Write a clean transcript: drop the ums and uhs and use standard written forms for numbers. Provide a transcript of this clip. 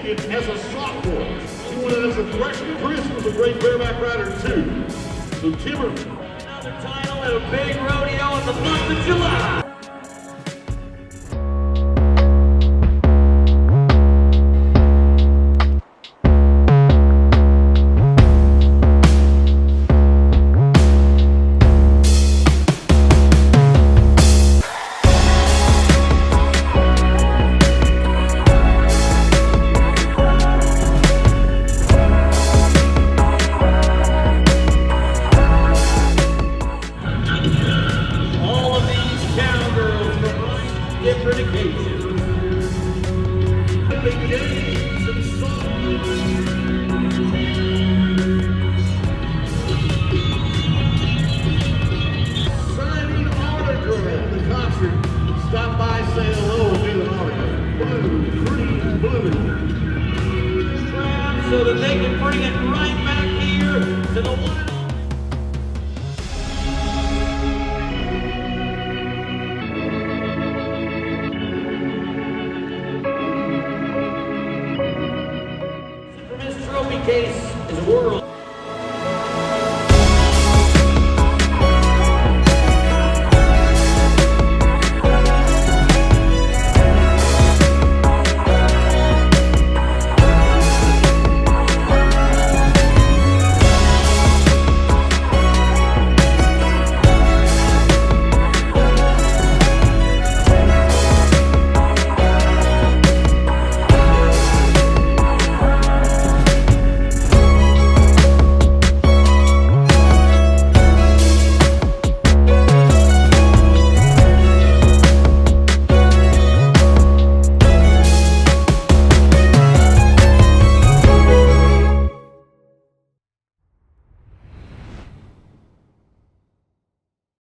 champion as a sophomore. She won it as a freshman. Chris was a great bareback rider too. So Timber. Another title at a big rodeo in the month of July. Different occasions. Big games and songs. Signing autographs. The concert. Stop by, say hello, and get an autograph. Blue, green, blue. So that they can bring it right back here to the one and only. Case is world.